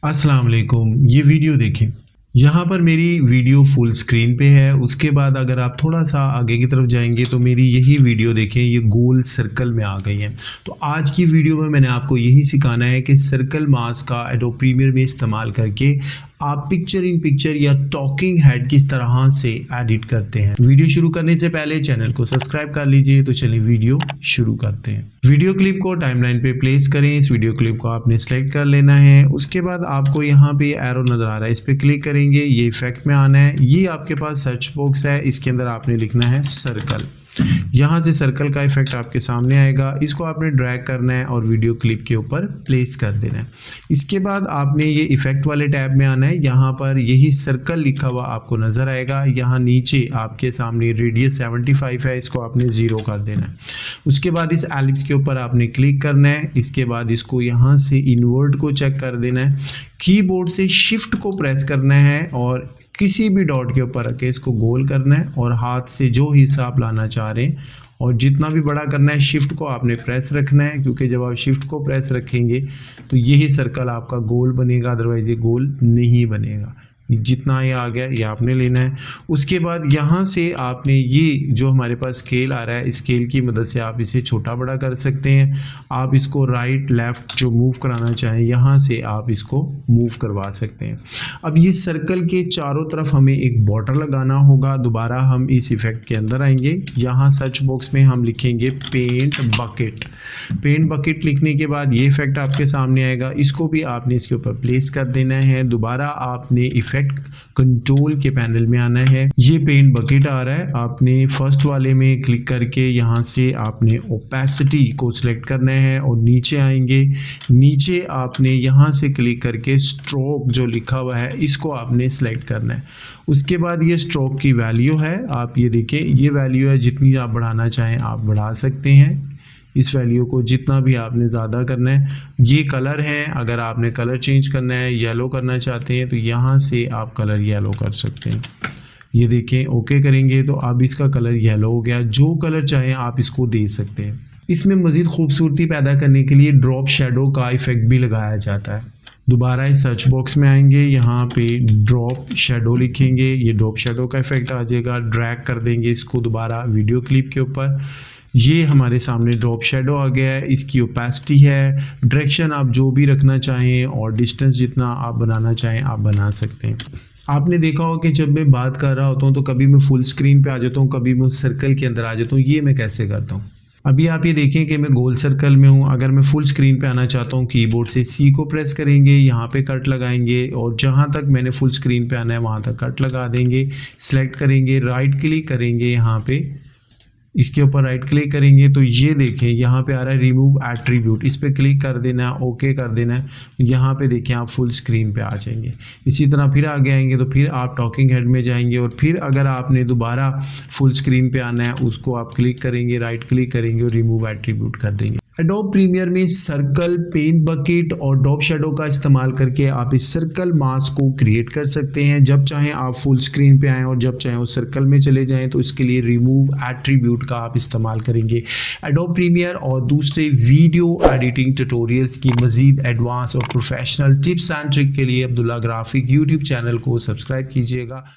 अस्सलाम वालेकुम। ये वीडियो देखें। यहाँ पर मेरी वीडियो फुल स्क्रीन पे है। उसके बाद अगर आप थोड़ा सा आगे की तरफ जाएंगे तो मेरी यही वीडियो देखें, ये गोल सर्कल में आ गई है। तो आज की वीडियो में मैंने आपको यही सिखाना है कि सर्कल मास्क का एडोब प्रीमियर में इस्तेमाल करके आप पिक्चर इन पिक्चर या टॉकिंग हेड किस तरह से एडिट करते हैं। वीडियो शुरू करने से पहले चैनल को सब्सक्राइब कर लीजिए। तो चलिए वीडियो शुरू करते हैं। वीडियो क्लिप को टाइमलाइन पे प्लेस करें। इस वीडियो क्लिप को आपने सेलेक्ट कर लेना है। उसके बाद आपको यहाँ पे एरो नज़र आ रहा है, इस पर क्लिक करेंगे, ये इफेक्ट में आना है। ये आपके पास सर्च बॉक्स है, इसके अंदर आपने लिखना है सर्कल। यहाँ से सर्कल का इफेक्ट आपके सामने आएगा, इसको आपने ड्रैग करना है और वीडियो क्लिप के ऊपर प्लेस कर देना है। इसके बाद आपने ये इफेक्ट वाले टैब में आना है। यहाँ पर यही सर्कल लिखा हुआ आपको नज़र आएगा। यहाँ नीचे आपके सामने रेडियस 75 है, इसको आपने 0 कर देना है। उसके बाद इस एलिप्स के ऊपर आपने क्लिक करना है। इसके बाद इसको यहाँ से इन्वर्ट को चेक कर देना है। कीबोर्ड से शिफ्ट को प्रेस करना है और किसी भी डॉट के ऊपर रख के इसको गोल करना है और हाथ से जो हिस्सा आप लाना चाह रहे हैं और जितना भी बड़ा करना है, शिफ्ट को आपने प्रेस रखना है, क्योंकि जब आप शिफ्ट को प्रेस रखेंगे तो यही सर्कल आपका गोल बनेगा, अदरवाइज ये गोल नहीं बनेगा। जितना ये आ गया ये आपने लेना है। उसके बाद यहाँ से आपने ये जो हमारे पास स्केल आ रहा है, स्केल की मदद से आप इसे छोटा बड़ा कर सकते हैं। आप इसको राइट लेफ़्ट जो मूव कराना चाहें, यहाँ से आप इसको मूव करवा सकते हैं। अब ये सर्कल के चारों तरफ हमें एक बॉर्डर लगाना होगा। दोबारा हम इस इफेक्ट के अंदर आएंगे। यहाँ सर्च बॉक्स में हम लिखेंगे पेंट बकेट। पेंट बकेट लिखने के बाद ये इफेक्ट आपके सामने आएगा, इसको भी आपने इसके ऊपर प्लेस कर देना है। दोबारा आपने इफेक्ट कंट्रोल के पैनल में आना है। ये पेंट बकेट आ रहा है, आपने फर्स्ट वाले में क्लिक करके यहाँ से आपने ओपेसिटी को सिलेक्ट करना है और नीचे आएंगे। नीचे आपने यहाँ से क्लिक करके स्ट्रोक जो लिखा हुआ है इसको आपने सिलेक्ट करना है। उसके बाद ये स्ट्रोक की वैल्यू है, आप ये देखें, ये वैल्यू है। जितनी आप बढ़ाना चाहें आप बढ़ा सकते हैं। इस वैल्यू को जितना भी आपने ज़्यादा करना है। ये कलर है, अगर आपने कलर चेंज करना है, येलो करना चाहते हैं तो यहाँ से आप कलर येलो कर सकते हैं। ये देखें, ओके करेंगे तो अब इसका कलर येलो हो गया। जो कलर चाहें आप इसको दे सकते हैं। इसमें मज़ीद खूबसूरती पैदा करने के लिए ड्रॉप शेडो का इफेक्ट भी लगाया जाता है। दोबारा इस सर्च बॉक्स में आएंगे, यहाँ पे ड्रॉप शेडो लिखेंगे, ये ड्रॉप शेडो का इफेक्ट आ जाएगा। ड्रैग कर देंगे इसको दोबारा वीडियो क्लिप के ऊपर। ये हमारे सामने ड्रॉप शेडो आ गया है। इसकी ओपेसिटी है, डायरेक्शन आप जो भी रखना चाहें और डिस्टेंस जितना आप बनाना चाहें आप बना सकते हैं। आपने देखा हो कि जब मैं बात कर रहा होता हूँ तो कभी मैं फुल स्क्रीन पे आ जाता हूँ, कभी मैं सर्कल के अंदर आ जाता हूँ। ये मैं कैसे करता हूँ, अभी आप ये देखें कि मैं गोल सर्कल में हूँ। अगर मैं फुल स्क्रीन पे आना चाहता हूँ, कीबोर्ड से सी को प्रेस करेंगे, यहाँ पे कट लगाएंगे और जहाँ तक मैंने फुल स्क्रीन पे आना है वहाँ तक कट लगा देंगे। सिलेक्ट करेंगे, राइट क्लिक करेंगे, यहाँ पे इसके ऊपर राइट क्लिक करेंगे तो ये देखें यहाँ पे आ रहा है रिमूव एट्रीब्यूट, इस पर क्लिक कर देना है, ओके कर देना है। यहाँ पे देखें आप फुल स्क्रीन पे आ जाएंगे। इसी तरह फिर आगे आएंगे तो फिर आप टॉकिंग हेड में जाएंगे और फिर अगर आपने दोबारा फुल स्क्रीन पे आना है उसको आप क्लिक करेंगे, राइट क्लिक करेंगे और रिमूव एट्रीब्यूट कर देंगे। एडोब प्रीमियर में सर्कल, पेंट बकेट और ड्रॉप शेडो का इस्तेमाल करके आप इस सर्कल मास्क को क्रिएट कर सकते हैं। जब चाहें आप फुल स्क्रीन पे आएँ और जब चाहें उस सर्कल में चले जाएं तो इसके लिए रिमूव एट्रीब्यूट का आप इस्तेमाल करेंगे। एडोब प्रीमियर और दूसरे वीडियो एडिटिंग ट्यूटोरियल्स की मज़ीद एडवांस और प्रोफेशनल टिप्स एंड ट्रिक के लिए अब्दुल्ला ग्राफिक यूट्यूब चैनल को सब्सक्राइब कीजिएगा।